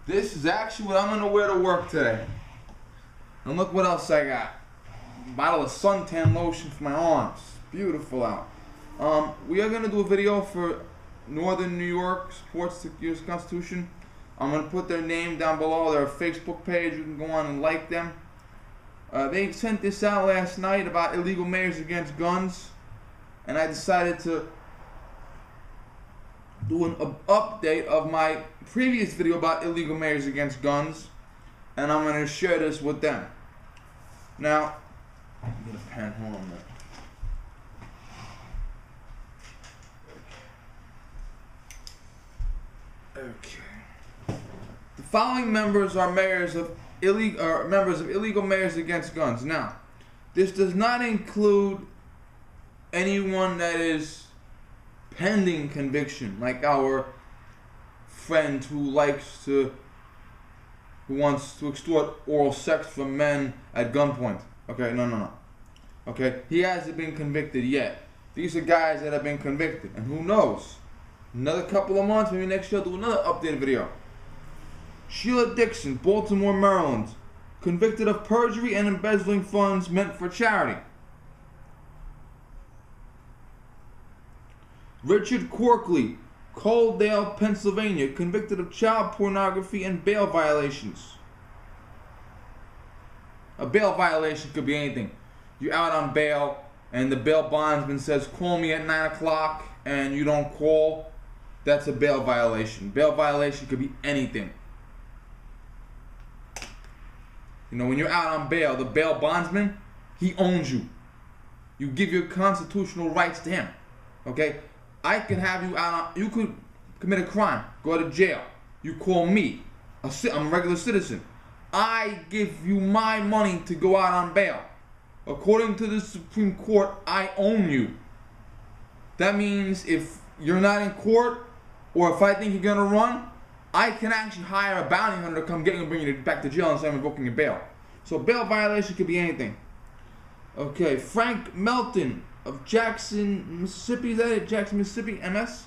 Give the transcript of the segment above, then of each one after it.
This is actually what I'm gonna wear to work today. And look what else I got. Bottle of suntan lotion for my arms. Beautiful out. We are gonna do a video for Northern New York Supports the U.S. Constitution. I'm gonna put their name down below, their Facebook page. You can go on and like them. They sent this out last night about illegal measures against guns, and I decided to do an update of my previous video about illegal measures against guns, and I'm going to share this with them. Now, get a pen, hold on a minute. Okay. The following members are members of illegal measures against guns. Now, this does not include anyone that is pending conviction, like our friend who wants to extort oral sex from men at gunpoint. Okay, no. Okay, he hasn't been convicted yet. These are guys that have been convicted, and who knows? Another couple of months, maybe next year, I'll do another updated video. Sheila Dixon, Baltimore, Maryland, convicted of perjury and embezzling funds meant for charity. Richard Corkley, Coaldale, Pennsylvania, convicted of child pornography and bail violations. A bail violation could be anything. You're out on bail and the bail bondsman says, call me at 9 o'clock, and you don't call. That's a bail violation. Bail violation could be anything. You know, when you're out on bail, the bail bondsman, he owns you. You give your constitutional rights to him. Okay? I could have you out on, you could commit a crime, go to jail. You call me, I'm a regular citizen. I give you my money to go out on bail. According to the Supreme Court, I own you. That means if you're not in court, or if I think you're gonna run, I can actually hire a bounty hunter to come get you and bring you back to jail instead of invoking your bail. So bail violation could be anything. Okay, Frank Melton of Jackson, Mississippi, is that it? Jackson, Mississippi, MS?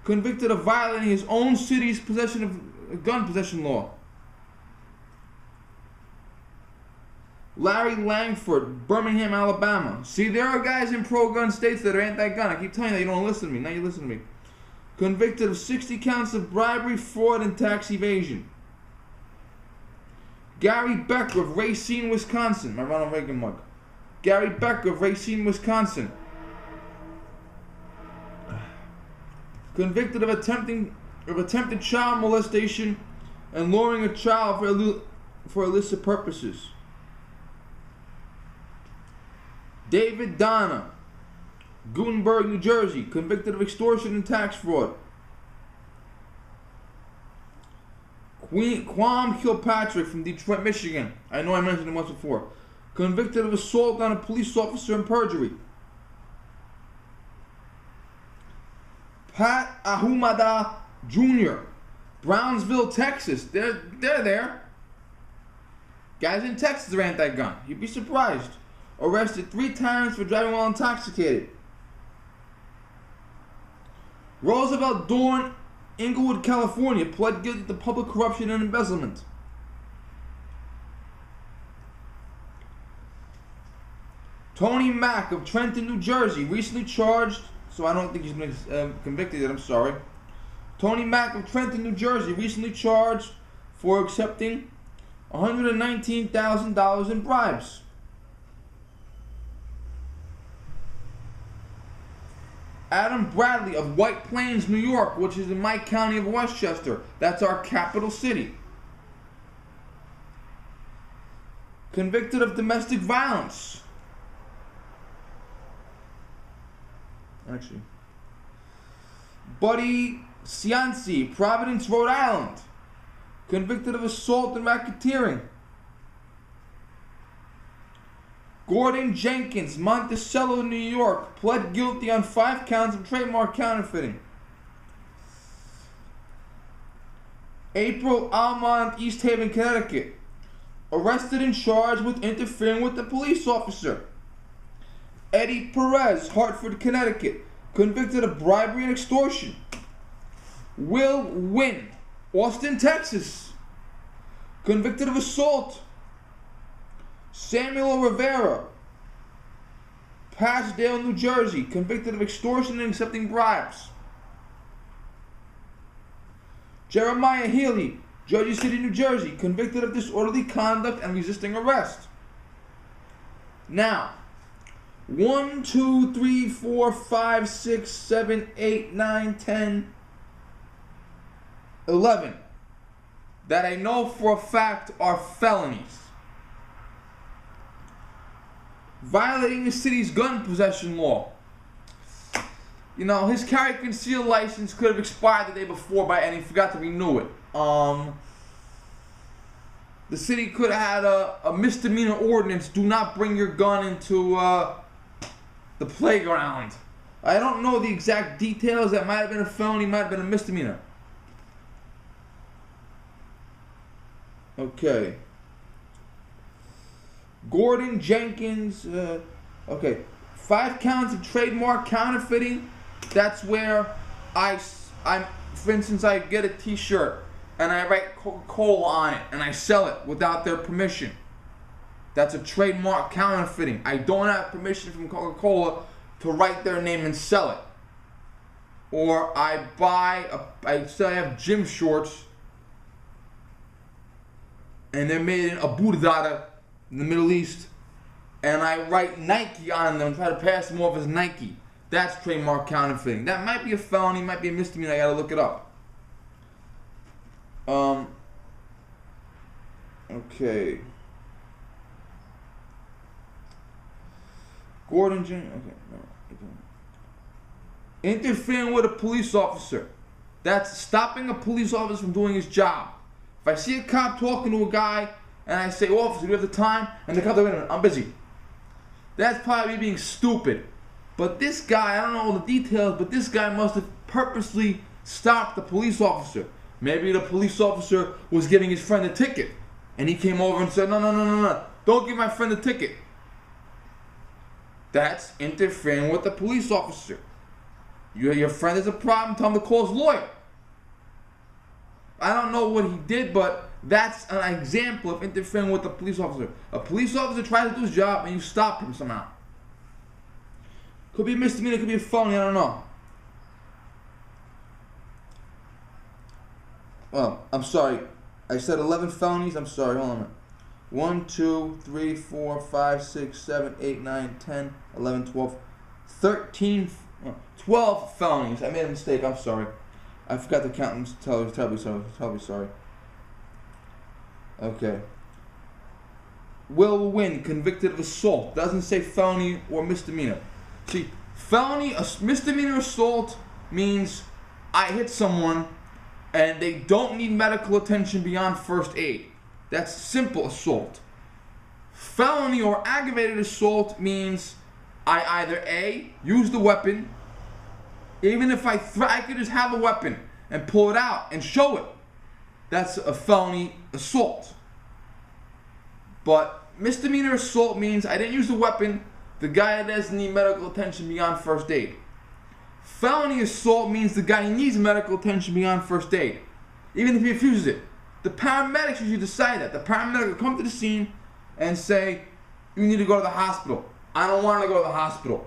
Convicted of violating his own city's gun possession law. Larry Langford, Birmingham, Alabama. See, there are guys in pro-gun states that are anti-gun. I keep telling you that you don't listen to me. Now you listen to me. Convicted of 60 counts of bribery, fraud, and tax evasion. Gary Becker of Racine, Wisconsin. My Ronald Reagan mug. Gary Becker of Racine, Wisconsin. Convicted of attempted child molestation and luring a child for illicit purposes. David Donna, Gutenberg, New Jersey, convicted of extortion and tax fraud. Quam Kilpatrick from Detroit, Michigan. I know I mentioned him once before. Convicted of assault on a police officer and perjury. Pat Ahumada Jr., Brownsville, Texas. They're there. Guys in Texas are anti-gun. You'd be surprised. Arrested 3 times for driving while intoxicated. Roosevelt Dorn, Inglewood, California, pled guilty to public corruption and embezzlement. Tony Mack of Trenton, New Jersey, recently charged, so I don't think he's been convicted yet, I'm sorry. Tony Mack of Trenton, New Jersey, recently charged for accepting $119,000 in bribes. Adam Bradley of White Plains, New York, which is in my county of Westchester. That's our capital city. Convicted of domestic violence. Actually. Buddy Cianci, Providence, Rhode Island. Convicted of assault and racketeering. Gordon Jenkins, Monticello, New York, pled guilty on 5 counts of trademark counterfeiting. April Almond, East Haven, Connecticut, arrested and charged with interfering with a police officer. Eddie Perez, Hartford, Connecticut, convicted of bribery and extortion. Will Wynn, Austin, Texas, convicted of assault. Samuel Rivera, Patchdale, New Jersey, convicted of extortion and accepting bribes. Jeremiah Healy, Jersey City, New Jersey, convicted of disorderly conduct and resisting arrest. Now, 1, 2, 3, 4, 5, 6, 7, 8, 9, 10, 11 that I know for a fact are felonies. Violating the city's gun possession law. You know, his carry concealed license could have expired the day before and he forgot to renew it. The city could have had a misdemeanor ordinance, do not bring your gun into the playground. I don't know the exact details. That might have been a felony, might have been a misdemeanor. Okay. Gordon Jenkins, okay. 5 counts of trademark counterfeiting. That's where I'm, for instance, I get a t-shirt and I write Coca-Cola on it and I sell it without their permission. That's a trademark counterfeiting. I don't have permission from Coca-Cola to write their name and sell it. Or I have gym shorts and they're made in Abu Dhabi in the Middle East, and I write Nike on them and try to pass them off as Nike. That's trademark counterfeiting. That might be a felony, might be a misdemeanor. I gotta look it up. Okay. Gordon Jr. Okay, no. Interfering with a police officer. That's stopping a police officer from doing his job. If I see a cop talking to a guy and I say, officer, do you have the time? And the cop goes, wait a minute, I'm busy. That's probably me being stupid. But this guy, I don't know all the details, but this guy must have purposely stopped the police officer. Maybe the police officer was giving his friend a ticket. And he came over and said, no, don't give my friend a ticket. That's interfering with the police officer. Your friend has a problem, tell him to call his lawyer. I don't know what he did, but that's an example of interfering with a police officer. A police officer tries to do his job and you stop him somehow. Could be a misdemeanor, could be a felony, I don't know. Well, I'm sorry. I said 11 felonies. I'm sorry, hold on a minute. 1, 2, 3, 4, 5, 6, 7, 8, 9, 10, 11, 12, 13, 12 felonies. I made a mistake, I'm sorry. I forgot to count them. Terribly sorry. Okay. Will Wynn, convicted of assault. Doesn't say felony or misdemeanor. See, felony, misdemeanor assault means I hit someone and they don't need medical attention beyond first aid. That's simple assault. Felony or aggravated assault means I either A, use the weapon, even if I could just have a weapon and pull it out and show it. That's a felony assault. But misdemeanor assault means I didn't use the weapon, the guy doesn't need medical attention beyond first aid. Felony assault means the guy needs medical attention beyond first aid, even if he refuses it. The paramedics usually decide that. The paramedic will come to the scene and say, you need to go to the hospital. I don't want to go to the hospital.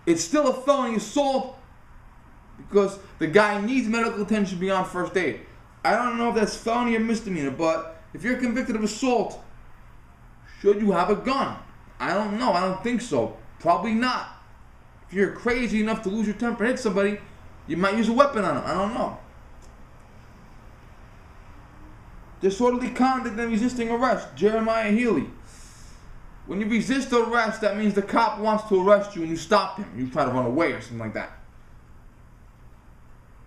It's still a felony assault because the guy needs medical attention beyond first aid. I don't know if that's felony or misdemeanor, but if you're convicted of assault, should you have a gun? I don't know. I don't think so. Probably not. If you're crazy enough to lose your temper and hit somebody, you might use a weapon on them. I don't know. Disorderly conduct and resisting arrest. Jeremiah Healy. When you resist arrest, that means the cop wants to arrest you and you stop him. You try to run away or something like that.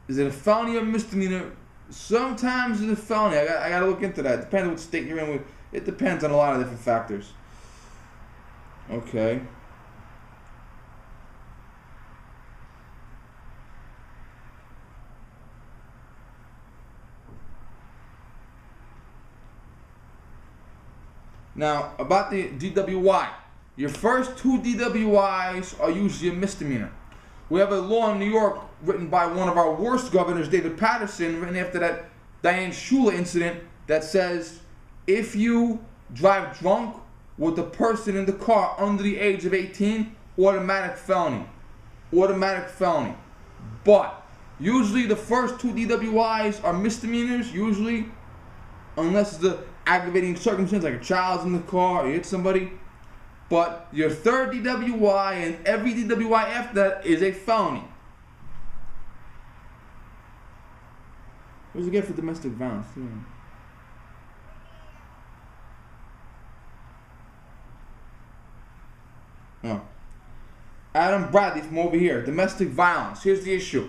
Is it a felony or misdemeanor? Sometimes it's a felony. I gotta look into that. It depends on what state you're in with. It depends on a lot of different factors. Okay. Now, about the DWI. Your first 2 DWIs are usually a misdemeanor. We have a law in New York written by one of our worst governors, David Paterson, written after that Diane Shula incident, that says if you drive drunk with a person in the car under the age of 18, automatic felony. Automatic felony. But usually the first 2 DWIs are misdemeanors, usually, unless it's the aggravating circumstance like a child's in the car or you hit somebody. But your third DWI and every DWI after that is a felony. What does it get for domestic violence? Yeah. No. Adam Bradley from over here. Domestic violence. Here's the issue.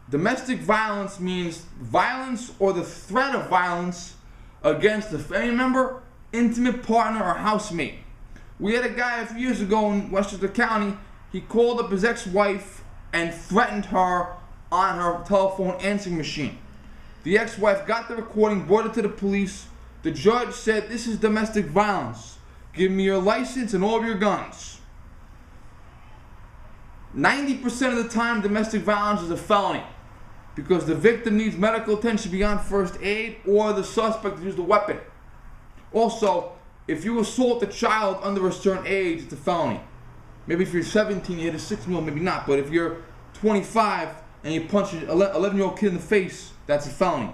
Domestic violence means violence or the threat of violence against a family member, intimate partner, or housemate. We had a guy a few years ago in Westchester County. He called up his ex-wife and threatened her on her telephone answering machine. The ex-wife got the recording, brought it to the police. The judge said, "This is domestic violence. Give me your license and all of your guns." 90% of the time, domestic violence is a felony because the victim needs medical attention beyond first aid or the suspect used a weapon. Also, if you assault a child under a certain age, it's a felony. Maybe if you're 17, you hit a 6-year-old, maybe not. But if you're 25 and you punch an 11-year-old kid in the face, that's a felony.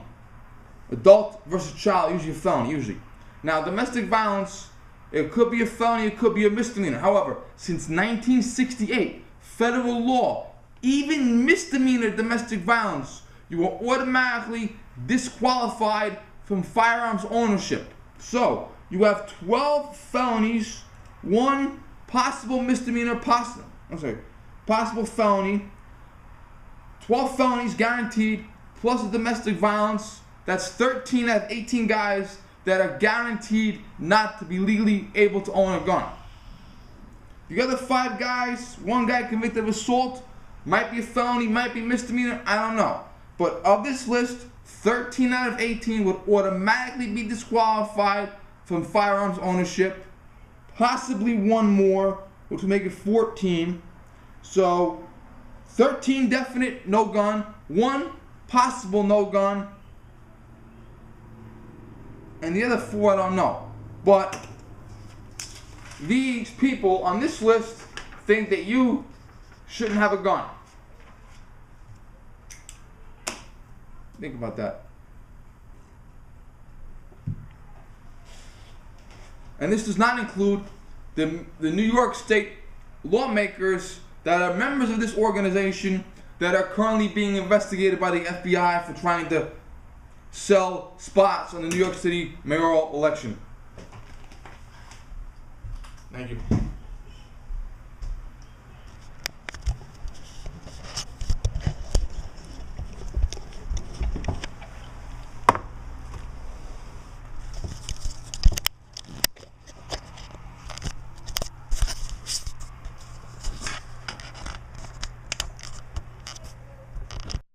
Adult versus child, usually a felony, usually. Now, domestic violence, it could be a felony, it could be a misdemeanor. However, since 1968, federal law, even misdemeanor domestic violence, you are automatically disqualified from firearms ownership. So, you have 12 felonies, 1 possible misdemeanor, possible felony, 12 felonies guaranteed, plus the domestic violence. That's 13 out of 18 guys that are guaranteed not to be legally able to own a gun. The other 5 guys, 1 guy convicted of assault, might be a felony, might be misdemeanor, I don't know. But of this list, 13 out of 18 would automatically be disqualified from firearms ownership. Possibly 1 more, which would make it 14. So, 13 definite, no gun. 1 possible no gun. And the other 4, I don't know. But these people on this list think that you shouldn't have a gun. Think about that. And this does not include the New York State lawmakers that are members of this organization that are currently being investigated by the FBI for trying to sell spots on the New York City mayoral election. Thank you.